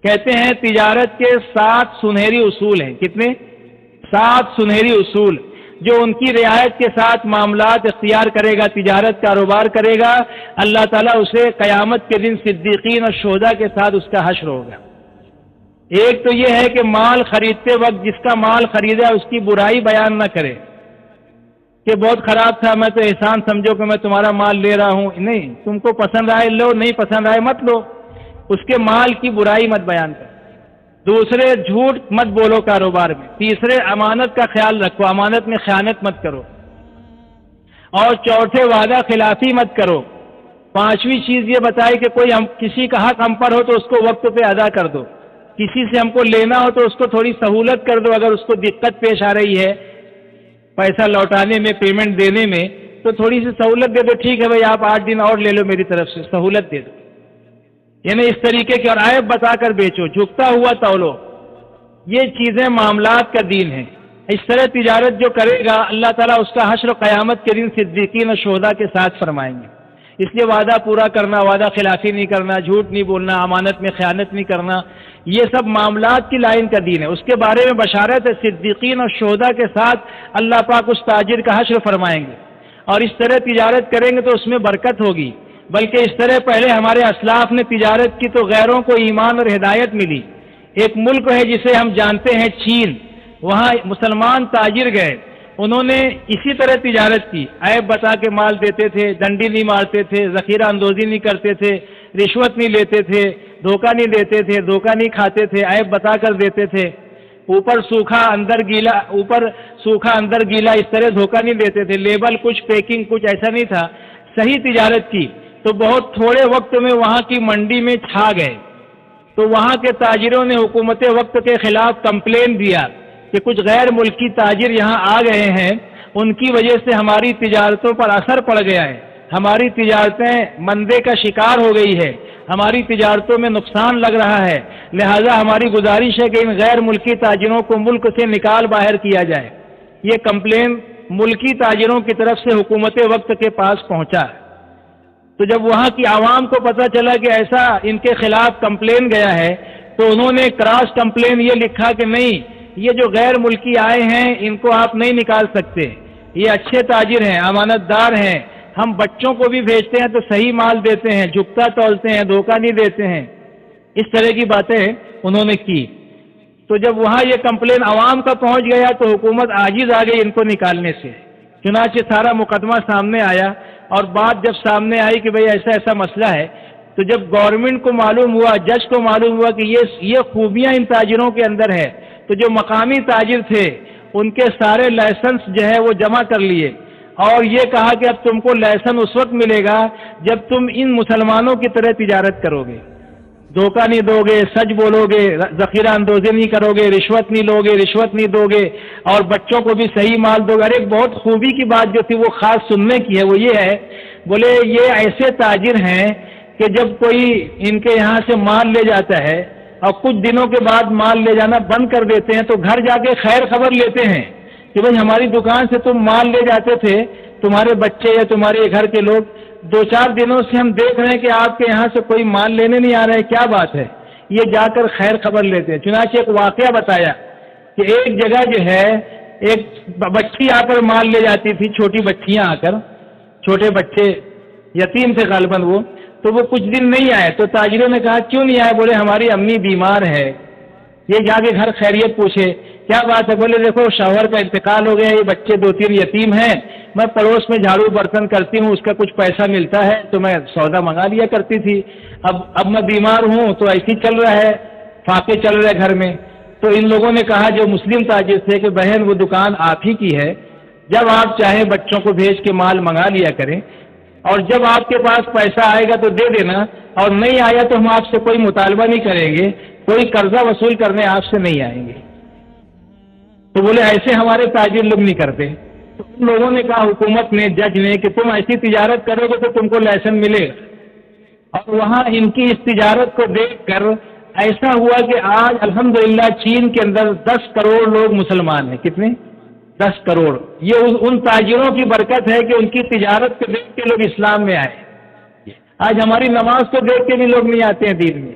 کہتے ہیں تجارت کے 7 سنہری اصول ہیں. کتنے؟ 7 سنہری اصول. جو ان کی رعایت کے ساتھ معاملات اختیار کرے گا، تجارت کاروبار کرے گا، اللہ تعالیٰ اسے قیامت کے دن صدیقین اور شہداء کے ساتھ اس کا حشر ہوگا. ایک تو یہ ہے کہ مال خریدتے وقت جس کا مال خریدا اس کی برائی بیان نہ کرے کہ بہت خراب تھا، میں تو احسان سمجھو کہ میں تمہارا مال لے رہا ہوں. نہیں، تم کو پسند آئے لو، نہیں پسند آئے مت لو. اس کے مال کی برائی مت بیان کرو. دوسرے، جھوٹ مت بولو کاروبار میں. تیسرے، امانت کا خیال رکھو، امانت میں خیانت مت کرو. اور چوتھے، وعدہ خلافی مت کرو. پانچویں چیز یہ بتائی کہ کوئی کسی کا حق ہم پر ہو تو اس کو وقت پہ ادا کر دو. کسی سے ہم کو لینا ہو تو اس کو تھوڑی سہولت کر دو. اگر اس کو دقت پیش آ رہی ہے پیسہ لوٹانے میں، پیمنٹ دینے میں، تو تھوڑی سی سہولت دے دو. ٹھیک ہے بھائی، آپ 8 دن اور لے لو میری طرف سے، سہولت دے دو. یعنی اس طریقے کی. اور عیب بتا کر بیچو، جھکتا ہوا تولو. یہ چیزیں معاملات کا دین ہے. اس طرح تجارت جو کرے گا اللہ تعالیٰ اس کا حشر قیامت کے دن صدیقین اور شہداء کے ساتھ فرمائیں گے. اس لیے وعدہ پورا کرنا، وعدہ خلافی نہیں کرنا، جھوٹ نہیں بولنا، امانت میں خیانت نہیں کرنا، یہ سب معاملات کی لائن کا دین ہے. اس کے بارے میں بشارت ہے، صدیقین اور شہداء کے ساتھ اللہ پاک اس تاجر کا حشر فرمائیں گے. اور اس طرح تجارت کریں گے تو اس میں برکت ہوگی. بلکہ اس طرح پہلے ہمارے اسلاف نے تجارت کی تو غیروں کو ایمان اور ہدایت ملی. ایک ملک ہے جسے ہم جانتے ہیں، چین. وہاں مسلمان تاجر گئے، انہوں نے اسی طرح تجارت کی. عیب بتا کے مال دیتے تھے، ڈنڈی نہیں مارتے تھے، ذخیرہ اندوزی نہیں کرتے تھے، رشوت نہیں لیتے تھے، دھوکہ نہیں دیتے تھے، دھوکہ نہیں کھاتے تھے، عیب بتا کر دیتے تھے. اوپر سوکھا اندر گیلا، اوپر سوکھا اندر گیلا، اس طرح دھوکہ نہیں دیتے تھے. لیبل کچھ، پیکنگ کچھ، ایسا نہیں تھا. صحیح تجارت کی تو بہت تھوڑے وقت میں وہاں کی منڈی میں چھا گئے. تو وہاں کے تاجروں نے حکومت وقت کے خلاف کمپلین دیا کہ کچھ غیر ملکی تاجر یہاں آ گئے ہیں، ان کی وجہ سے ہماری تجارتوں پر اثر پڑ گیا ہے، ہماری تجارتیں مندے کا شکار ہو گئی ہے، ہماری تجارتوں میں نقصان لگ رہا ہے. لہذا ہماری گزارش ہے کہ ان غیر ملکی تاجروں کو ملک سے نکال باہر کیا جائے. یہ کمپلین ملکی تاجروں کی طرف سے حکومت وقت کے پاس پہنچا. تو جب وہاں کی عوام کو پتہ چلا کہ ایسا ان کے خلاف کمپلین گیا ہے تو انہوں نے کراس کمپلین یہ لکھا کہ نہیں، یہ جو غیر ملکی آئے ہیں ان کو آپ نہیں نکال سکتے، یہ اچھے تاجر ہیں، امانت دار ہیں، ہم بچوں کو بھی بھیجتے ہیں تو صحیح مال دیتے ہیں، جھکتا تولتے ہیں، دھوکہ نہیں دیتے ہیں. اس طرح کی باتیں انہوں نے کی. تو جب وہاں یہ کمپلین عوام کا پہنچ گیا تو حکومت عاجز آ گئی ان کو نکالنے سے. چنانچہ سارا مقدمہ سامنے آیا. اور بات جب سامنے آئی کہ بھئی ایسا ایسا مسئلہ ہے، تو جب گورنمنٹ کو معلوم ہوا، جج کو معلوم ہوا کہ یہ خوبیاں ان تاجروں کے اندر ہے، تو جو مقامی تاجر تھے ان کے سارے لائسنس جو ہے وہ جمع کر لیے اور یہ کہا کہ اب تم کو لائسنس اس وقت ملے گا جب تم ان مسلمانوں کی طرح تجارت کرو گے، دھوکہ نہیں دو گے، سچ بولو گے، ذخیرہ اندوزی نہیں کرو گے، رشوت نہیں لو گے، رشوت نہیں دو گے، اور بچوں کو بھی صحیح مال دو گے. اور ایک بہت خوبی کی بات جو تھی وہ خاص سننے کی ہے، وہ یہ ہے، بولے یہ ایسے تاجر ہیں کہ جب کوئی ان کے یہاں سے مال لے جاتا ہے اور کچھ دنوں کے بعد مال لے جانا بند کر دیتے ہیں تو گھر جا کے خیر خبر لیتے ہیں کہ بھئی ہماری دکان سے تم مال لے جاتے تھے، تمہارے بچے یا تمہارے گھر کے لوگ 2-4 دنوں سے ہم دیکھ رہے ہیں کہ آپ کے یہاں سے کوئی مال لینے نہیں آ رہے، کیا بات ہے؟ یہ جا کر خیر خبر لیتے ہیں. چنانچہ ایک واقعہ بتایا کہ ایک جگہ جو ہے ایک بچی آ کر مال لے جاتی تھی، چھوٹی بچیاں آ کر، چھوٹے بچے یتیم تھے غالباً وہ، تو وہ کچھ دن نہیں آئے. تو تاجروں نے کہا کیوں نہیں آئے؟ بولے ہماری امی بیمار ہے. یہ جا کے گھر خیریت پوچھے، کیا بات ہے؟ بولے دیکھو شوہر کا انتقال ہو گیا، یہ بچے 2-3 یتیم ہیں، میں پڑوس میں جھاڑو برتن کرتی ہوں، اس کا کچھ پیسہ ملتا ہے تو میں سودا منگا لیا کرتی تھی، اب میں بیمار ہوں تو ایسے ہی چل رہا ہے، فاقے چل رہے گھر میں. تو ان لوگوں نے کہا جو مسلم تاجر تھے کہ بہن وہ دکان آپ ہی کی ہے، جب آپ چاہیں بچوں کو بھیج کے مال منگا لیا کریں، اور جب آپ کے پاس پیسہ آئے گا تو دے دینا، اور نہیں آیا تو ہم آپ سے کوئی مطالبہ نہیں کریں گے، کوئی قرضہ وصول کرنے آپ سے نہیں آئیں گے. تو بولے ایسے ہمارے تاجر لوگ نہیں کرتے. تو ان لوگوں نے کہا، حکومت نے، جج نے، کہ تم ایسی تجارت کرو گے تو تم کو لائسنس ملے گا. اور وہاں ان کی اس تجارت کو دیکھ کر ایسا ہوا کہ آج الحمدللہ چین کے اندر 10 کروڑ لوگ مسلمان ہیں. کتنے؟ 10 کروڑ. یہ ان تاجروں کی برکت ہے کہ ان کی تجارت کو دیکھ کے لوگ اسلام میں آئے. آج ہماری نماز کو دیکھ کے بھی لوگ نہیں آتے ہیں دین میں.